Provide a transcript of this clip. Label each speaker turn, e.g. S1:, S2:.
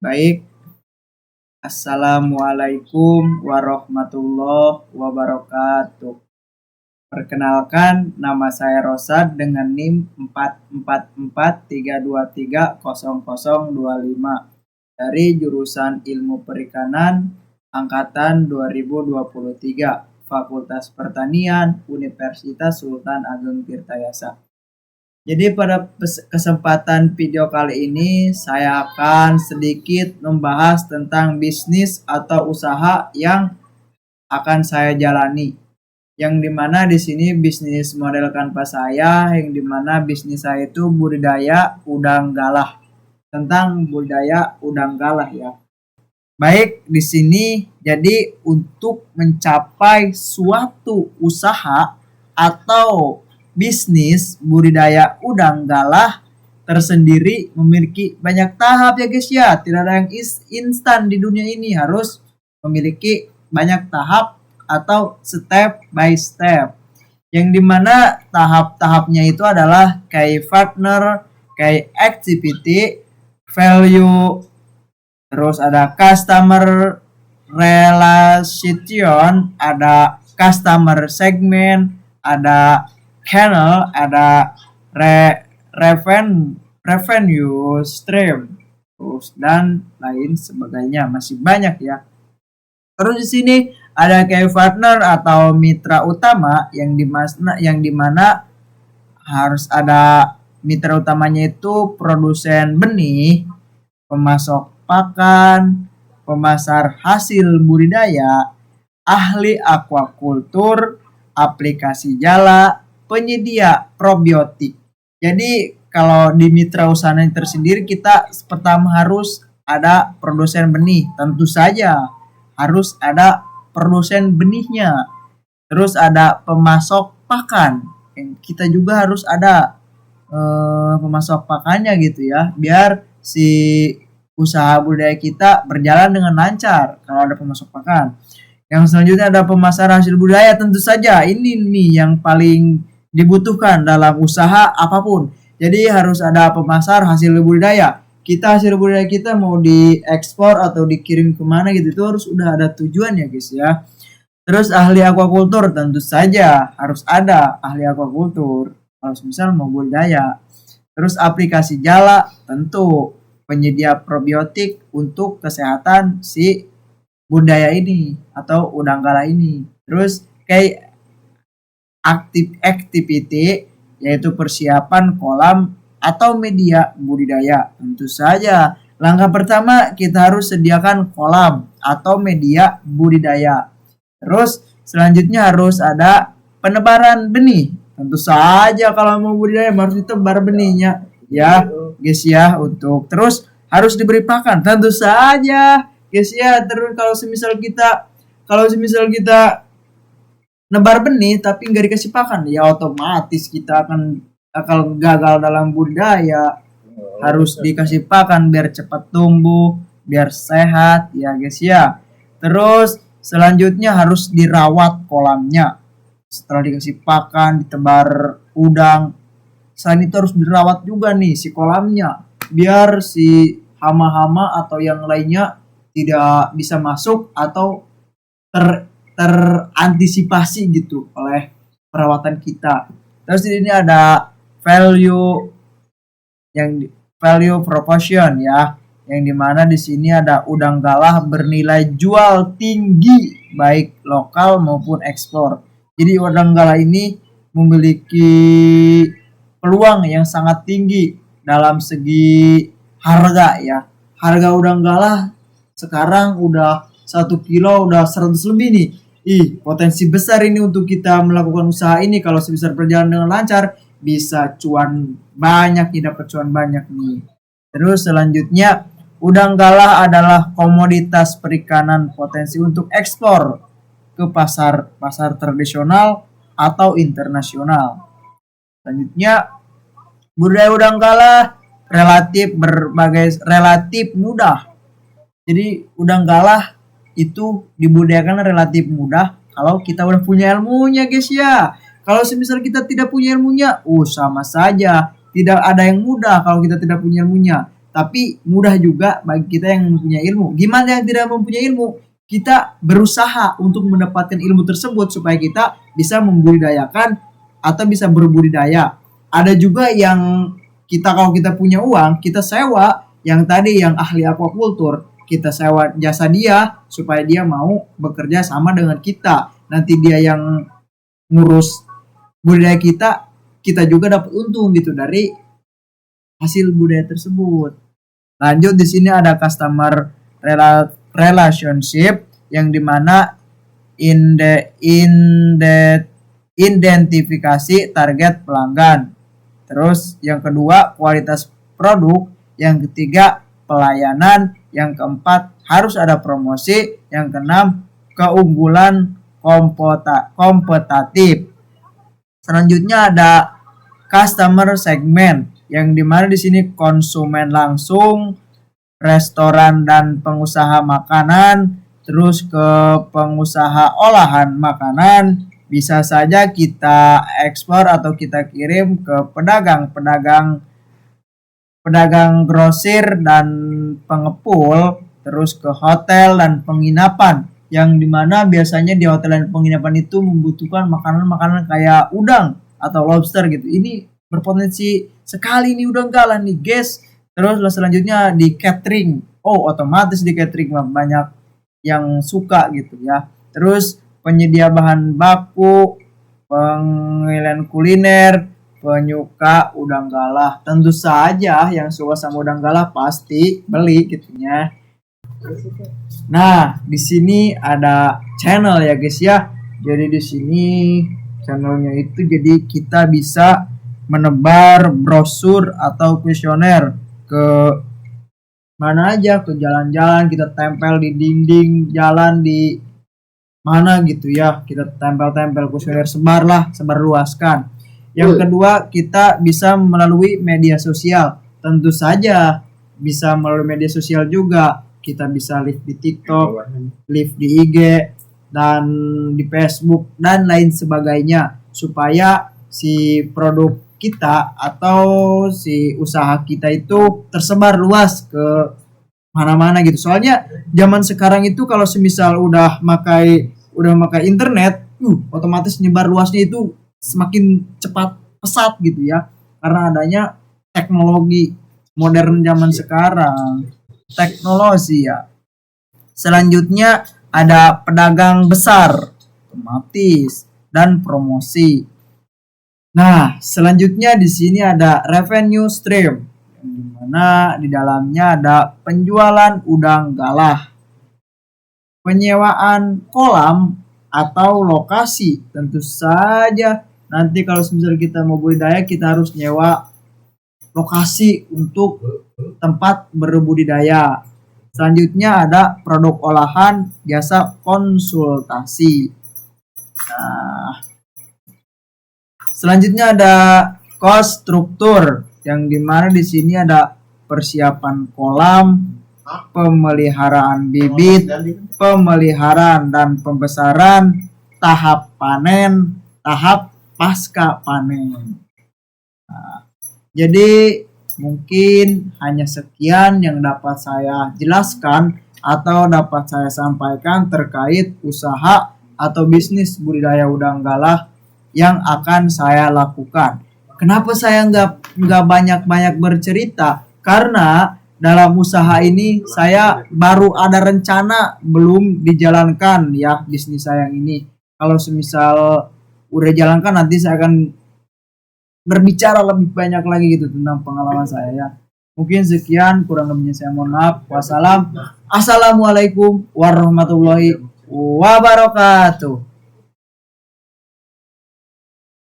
S1: Baik, Assalamualaikum warahmatullahi wabarakatuh. Perkenalkan, nama saya Rosad dengan NIM 44432300025 dari jurusan Ilmu Perikanan angkatan 2023, Fakultas Pertanian, Universitas Sultan Ageng Tirtayasa. Jadi pada kesempatan video kali ini saya akan sedikit membahas tentang bisnis atau usaha yang akan saya jalani. Yang dimana di sini bisnis model kanvas saya, yang dimana bisnis saya itu budidaya udang galah. Tentang budidaya udang galah ya. Baik, di sini jadi untuk mencapai suatu usaha atau bisnis budidaya udang galah tersendiri memiliki banyak tahap ya guys ya. Tidak ada yang instan di dunia ini, harus memiliki banyak tahap atau step by step. Yang dimana tahap-tahapnya itu adalah kayak partner, kayak activity, value, terus ada customer relation, ada customer segment, ada channel, ada revenue stream, terus dan lain sebagainya, masih banyak ya. Terus di sini ada kayak partner atau mitra utama yang dimana harus ada mitra utamanya itu produsen benih, pemasok pakan, pemasar hasil budidaya, ahli aquakultur, aplikasi jala, penyedia probiotik. Jadi kalau di mitra usaha tersendiri kita pertama harus ada produsen benih, tentu saja harus ada produsen benihnya. Terus ada pemasok pakan, kita juga harus ada pemasok pakannya gitu ya, biar si usaha budidaya kita berjalan dengan lancar kalau ada pemasok pakan. Yang selanjutnya ada pemasar hasil budidaya, tentu saja ini nih yang paling dibutuhkan dalam usaha apapun. Jadi harus ada pemasar hasil budidaya. Kita hasil budidaya kita mau diekspor atau dikirim kemana gitu, itu harus udah ada tujuan ya guys ya. Terus ahli aquakultur, tentu saja harus ada ahli aquakultur kalau misal mau budidaya. Terus aplikasi jala, tentu penyedia probiotik untuk kesehatan si budaya ini atau udang galah ini. Terus kayak activity, yaitu persiapan kolam atau media budidaya. Tentu saja langkah pertama kita harus sediakan kolam atau media budidaya. Terus selanjutnya harus ada penebaran benih. Tentu saja kalau mau budidaya harus ditebar benihnya ya guys ya. Untuk terus harus diberi pakan, tentu saja guys ya. Terus kalau semisal kita nebar benih tapi nggak dikasih pakan, ya otomatis kita akan gagal dalam budidaya. Harus dikasih pakan biar cepat tumbuh, biar sehat ya guys ya. Terus selanjutnya harus dirawat kolamnya. Setelah dikasih pakan, ditebar udang, selain itu harus dirawat juga nih si kolamnya, biar si hama-hama atau yang lainnya tidak bisa masuk atau terantisipasi gitu oleh perawatan kita. Terus di sini ada value proportion ya, yang dimana di sini ada udang galah bernilai jual tinggi baik lokal maupun ekspor. Jadi udang galah ini memiliki peluang yang sangat tinggi dalam segi harga ya. Harga udang galah sekarang udah 1 kilo udah 100 lebih nih. Potensi besar ini untuk kita melakukan usaha ini. Kalau sebisa berjalan dengan lancar, bisa cuan banyak nih, dapat cuan banyak nih. Terus selanjutnya, udang galah adalah komoditas perikanan potensi untuk ekspor ke pasar tradisional atau internasional. Selanjutnya, budidaya udang galah relatif mudah. Jadi udang galah itu dibudidayakan relatif mudah kalau kita udah punya ilmunya guys ya. Kalau semisal kita tidak punya ilmunya, sama saja. Tidak ada yang mudah kalau kita tidak punya ilmunya. tapi mudah juga bagi kita yang mempunyai ilmu. Gimana yang tidak mempunyai ilmu? Kita berusaha untuk mendapatkan ilmu tersebut supaya kita bisa membudidayakan atau bisa berbudidaya. Ada juga yang kita kalau kita punya uang, kita sewa yang tadi yang ahli aquaculture, kita sewa jasa dia supaya dia mau bekerja sama dengan kita. Nanti dia yang ngurus budidaya kita, kita juga dapat untung gitu dari hasil budaya tersebut. Lanjut di sini ada customer relationship yang dimana identifikasi target pelanggan. Terus yang kedua kualitas produk, yang ketiga pelayanan, yang keempat harus ada promosi, yang keenam keunggulan kompetitif. Selanjutnya ada customer segment yang dimana di sini konsumen langsung, restoran dan pengusaha makanan, terus ke pengusaha olahan makanan, bisa saja kita ekspor atau kita kirim ke pedagang grosir dan pengepul, terus ke hotel dan penginapan yang dimana biasanya di hotel dan penginapan itu membutuhkan makanan-makanan kayak udang atau lobster gitu. Ini berpotensi sekali nih udang galah nih guys. Terus selanjutnya di catering, otomatis di catering banyak yang suka gitu ya. Terus penyedia bahan baku, pengeliling kuliner, penyuka udang galah, tentu saja yang suka sama udang galah pasti beli gitunya. Nah, di sini ada channel ya guys ya. Jadi di sini channelnya itu jadi kita bisa menebar brosur atau kuesioner ke mana aja, ke jalan-jalan, kita tempel di dinding jalan di mana gitu ya, kita tempel-tempel kuesioner, sebar luaskan. Yang kedua, kita bisa melalui media sosial. Tentu saja bisa melalui media sosial juga. Kita bisa live di TikTok, live di IG, dan di Facebook, dan lain sebagainya. Supaya si produk kita atau si usaha kita itu tersebar luas ke mana-mana gitu. Soalnya zaman sekarang itu kalau semisal udah makai internet, otomatis nyebar luasnya itu semakin cepat pesat gitu ya. Karena adanya teknologi modern zaman sekarang. Teknologi ya. Selanjutnya ada pedagang besar, otomatis, dan promosi. Nah, selanjutnya di sini ada revenue stream, yang dimana di dalamnya ada penjualan udang galah, penyewaan kolam atau lokasi. Tentu saja nanti kalau misalnya kita mau budidaya, kita harus nyewa lokasi untuk tempat berbudidaya. Selanjutnya ada produk olahan, jasa konsultasi. Nah, selanjutnya ada cost struktur yang dimana di sini ada persiapan kolam, pemeliharaan bibit, pemeliharaan dan pembesaran, tahap panen, tahap pasca panen. Nah, jadi mungkin hanya sekian yang dapat saya jelaskan atau dapat saya sampaikan terkait usaha atau bisnis budidaya udang galah yang akan saya lakukan. Kenapa saya nggak banyak bercerita? Karena dalam usaha ini saya baru ada rencana, belum dijalankan ya bisnis saya yang ini. Kalau semisal udah jalankan, nanti saya akan berbicara lebih banyak lagi gitu tentang pengalaman saya ya. Mungkin sekian, kurang lebihnya saya mohon maaf. Assalamualaikum warahmatullahi wabarakatuh.